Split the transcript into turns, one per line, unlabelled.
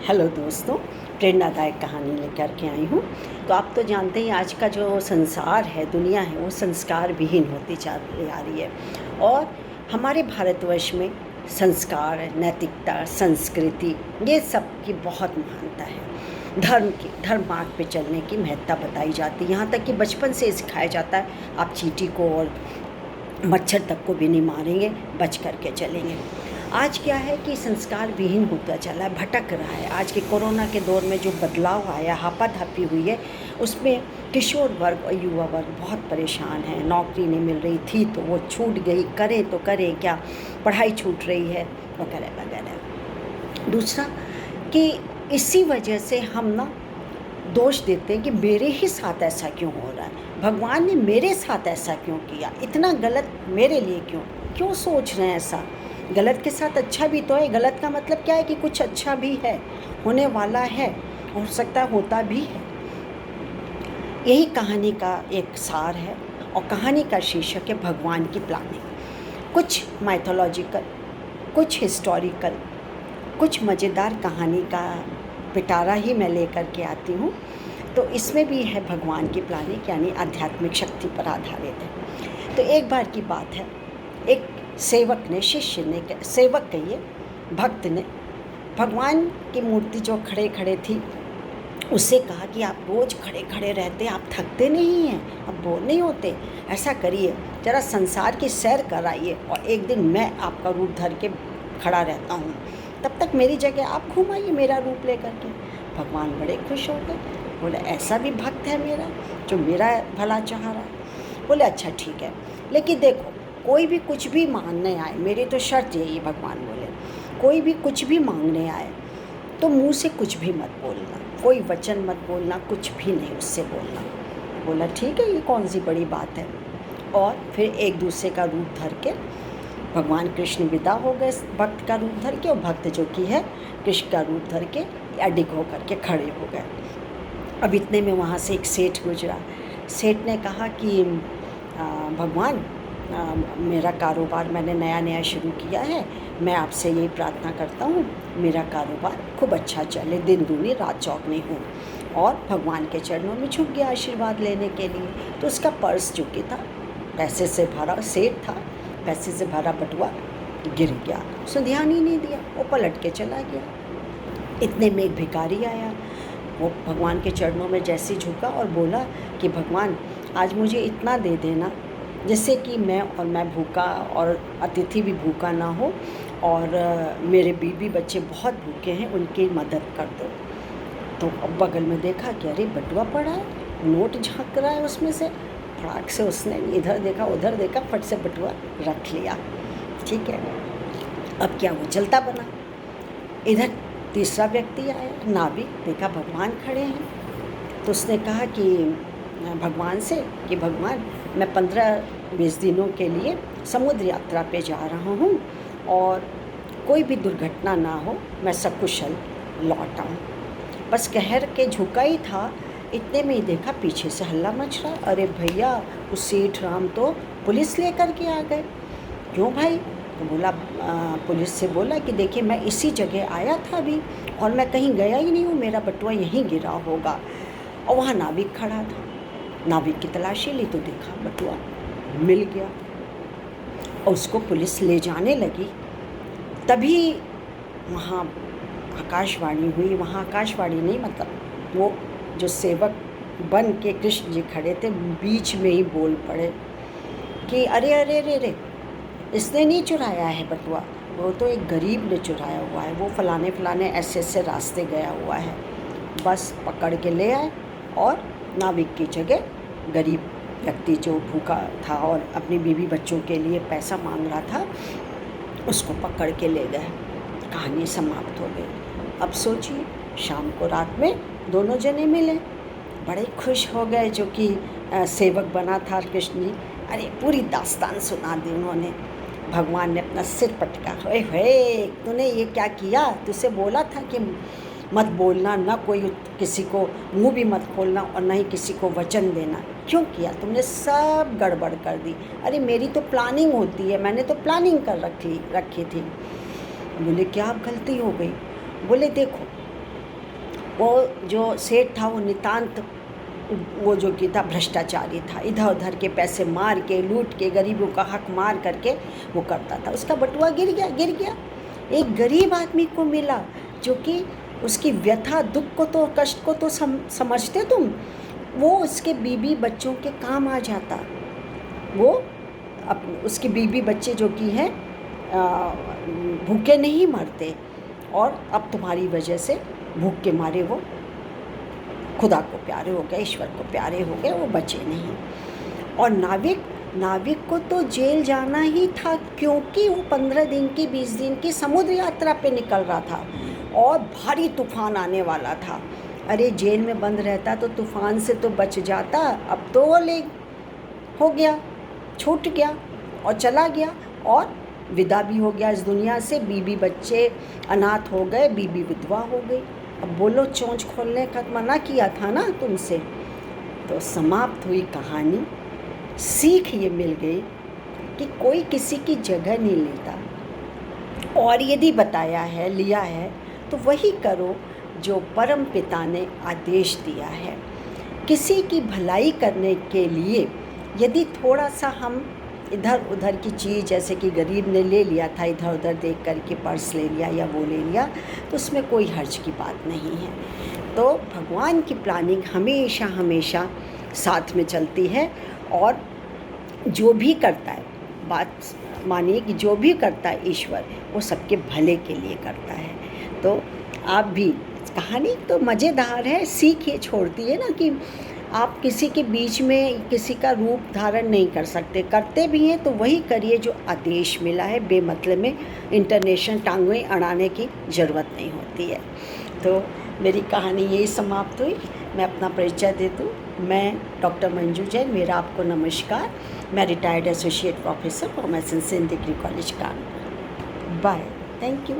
Hello दोस्तों, प्रेरणादायक कहानी लेकर के आई हूँ। तो आप तो जानते ही आज का जो संसार है, दुनिया है, वो संस्कार विहीन होती चली आ रही है। और हमारे भारतवर्ष में संस्कार, नैतिकता, संस्कृति, ये सब की बहुत महानता है। धर्म मार्ग पे चलने की महत्ता बताई जाती है। यहाँ तक कि बचपन से सिखाया जाता है, आप चींटी को और मच्छर तक को भी नहीं मारेंगे, बच करके चलेंगे। आज क्या है कि संस्कार विहीन होता चला है, भटक रहा है। आज के कोरोना के दौर में जो बदलाव आया, हापाधापी हुई है, उसमें किशोर वर्ग और युवा वर्ग बहुत परेशान है। नौकरी नहीं मिल रही थी तो वो छूट गई, करें तो करें क्या, पढ़ाई छूट रही है, वगैरह वगैरह। दूसरा कि इसी वजह से हम ना दोष देते हैं कि मेरे ही साथ ऐसा क्यों हो रहा है, भगवान ने मेरे साथ ऐसा क्यों किया, इतना गलत मेरे लिए क्यों सोच रहे हैं ऐसा। गलत के साथ अच्छा भी तो है। गलत का मतलब क्या है कि कुछ अच्छा भी है, होने वाला है, हो सकता है होता भी है। यही कहानी का एक सार है और कहानी का शीर्षक है भगवान की प्लानिंग। कुछ माइथोलॉजिकल, कुछ हिस्टोरिकल, कुछ मज़ेदार कहानी का पिटारा ही मैं लेकर के आती हूँ। तो इसमें भी है भगवान की प्लानिंग, यानी आध्यात्मिक शक्ति पर आधारित है। तो एक बार की बात है, एक सेवक ने, शिष्य ने, सेवक कहिए, भक्त ने भगवान की मूर्ति जो खड़े खड़े थी उससे कहा कि आप रोज़ खड़े खड़े रहते, आप थकते नहीं हैं, आप बोर नहीं होते, ऐसा करिए, ज़रा संसार की सैर कराइए और एक दिन मैं आपका रूप धर के खड़ा रहता हूँ, तब तक मेरी जगह आप घुमाइए मेरा रूप लेकर के। भगवान बड़े खुश हो गए, बोले ऐसा भी भक्त है मेरा जो मेरा भला चाह रहा है। बोले अच्छा ठीक है, लेकिन देखो कोई भी कुछ भी मांगने आए, मेरी तो शर्त यही है, भगवान बोले, कोई भी कुछ भी मांगने आए तो मुंह से कुछ भी मत बोलना, कोई वचन मत बोलना, कुछ भी नहीं उससे बोलना। बोला ठीक है, ये कौन सी बड़ी बात है। और फिर एक दूसरे का रूप धर के भगवान कृष्ण विदा हो गए, भक्त का रूप धर के, और भक्त जो की है कृष्ण का रूप धर के अडिग होकर के खड़े हो गए। अब इतने में वहाँ से एक सेठ गुजरा। सेठ ने कहा कि भगवान, मेरा कारोबार मैंने नया शुरू किया है, मैं आपसे यही प्रार्थना करता हूँ मेरा कारोबार खूब अच्छा चले, दिन दूनी रात चौगनी हो। और भगवान के चरणों में झुक गया आशीर्वाद लेने के लिए। तो उसका पर्स जो कि था पैसे से भरा, सेठ था, पैसे से भरा बटुआ गिर गया, उसने ध्यान ही नहीं दिया, वो पलट के चला गया। इतने में एक भिखारी आया, वो भगवान के चरणों में जैसे झुका और बोला कि भगवान आज मुझे इतना दे देना जिससे कि मैं भूखा और अतिथि भी भूखा ना हो, और मेरे बीवी बच्चे बहुत भूखे हैं, उनकी मदद कर दो। तो अब बगल में देखा कि अरे बटुआ पड़ा है, नोट झाँक रहा है उसमें से, फटाक से उसने इधर देखा उधर देखा, फट से बटुआ रख लिया। ठीक है, अब क्या वो चलता बना। इधर तीसरा व्यक्ति आया, नाविक, देखा भगवान खड़े हैं, तो उसने कहा कि भगवान से कि भगवान मैं 15-20 दिनों के लिए समुद्र यात्रा पे जा रहा हूँ और कोई भी दुर्घटना ना हो, मैं सकुशल लौट आऊँ। बस कह के झुका ही था, इतने में ही देखा पीछे से हल्ला मच रहा। अरे भैया, उस सेठ राम तो पुलिस लेकर के आ गए। क्यों भाई? तो बोला, पुलिस से बोला कि देखिए मैं इसी जगह आया था अभी और मैं कहीं गया ही नहीं हूँ, मेरा बटुआ यहीं गिरा होगा। और वहाँ नाविक खड़ा था, नाविक की तलाशी ली तो देखा बटुआ मिल गया और उसको पुलिस ले जाने लगी। तभी वहाँ आकाशवाणी हुई, वहाँ आकाशवाणी नहीं, मतलब वो जो सेवक बन के कृष्ण जी खड़े थे बीच में ही बोल पड़े कि अरे अरे अरे अरे, इसने नहीं चुराया है बटुआ, वो तो एक गरीब ने चुराया हुआ है, वो फलाने फलाने ऐसे रास्ते गया हुआ है। बस पकड़ के ले आए और नाविक की जगह गरीब व्यक्ति जो भूखा था और अपनी बीवी बच्चों के लिए पैसा मांग रहा था, उसको पकड़ के ले गए। कहानी समाप्त हो गई। अब सोचिए, शाम को रात में दोनों जने मिले, बड़े खुश हो गए जो कि सेवक बना था कृष्ण जी। अरे पूरी दास्तान सुना दी उन्होंने। भगवान ने अपना सिर पटका, हे तूने ये क्या किया, तुझसे बोला था कि मत बोलना, ना कोई किसी को मुंह भी मत खोलना और ना ही किसी को वचन देना, क्यों किया तुमने, सब गड़बड़ कर दी। अरे मेरी तो प्लानिंग होती है, मैंने तो प्लानिंग कर रखी थी। बोले क्या अब गलती हो गई? बोले देखो, वो जो सेठ था वो नितांत वो जो कि था भ्रष्टाचारी था, इधर उधर के पैसे मार के लूट के गरीबों का हक मार करके वो करता था। उसका बटुआ गिर गया। एक गरीब आदमी को मिला जो कि उसकी व्यथा दुख को तो कष्ट को तो समझते तुम, वो उसके बीबी बच्चों के काम आ जाता। वो उसकी बीबी बच्चे जो कि हैं भूखे नहीं मरते, और अब तुम्हारी वजह से भूख के मारे वो खुदा को प्यारे हो गए, ईश्वर को प्यारे हो गए, वो बचे नहीं। और नाविक को तो जेल जाना ही था, क्योंकि वो 15 दिन की 20 दिन की समुद्र यात्रा पे निकल रहा था और भारी तूफान आने वाला था। अरे जेल में बंद रहता तो तूफान से तो बच जाता, अब तो वो हो गया, छूट गया और चला गया और विदा भी हो गया इस दुनिया से। बीबी बच्चे अनाथ हो गए, बीबी विधवा हो गई। अब बोलो, चोंच खोलने का मना किया था ना तुमसे। तो समाप्त हुई कहानी। सीख ये मिल गई कि कोई किसी की जगह नहीं लेता, और यदि लिया है तो वही करो जो परम पिता ने आदेश दिया है। किसी की भलाई करने के लिए यदि थोड़ा सा हम इधर उधर की चीज़, जैसे कि गरीब ने ले लिया था, इधर उधर देख कर के पर्स ले लिया या वो ले लिया, तो उसमें कोई हर्ज की बात नहीं है। तो भगवान की प्लानिंग हमेशा हमेशा साथ में चलती है, और जो भी करता है, बात मानिए कि जो भी करता है ईश्वर, वो सबके भले के लिए करता है। तो आप भी, कहानी तो मज़ेदार है, सीख ये छोड़ती है ना कि आप किसी के बीच में किसी का रूप धारण नहीं कर सकते, करते भी हैं तो वही करिए जो आदेश मिला है, बेमतलब में इंटरनेशनल टांगें अड़ाने की ज़रूरत नहीं होती है। तो मेरी कहानी यही समाप्त हुई। मैं अपना परिचय दे दूँ, मैं डॉक्टर मंजू जैन, मेरा आपको नमस्कार। मैं retired associate professor commerce and degree college Kanpur. Bye, thank you.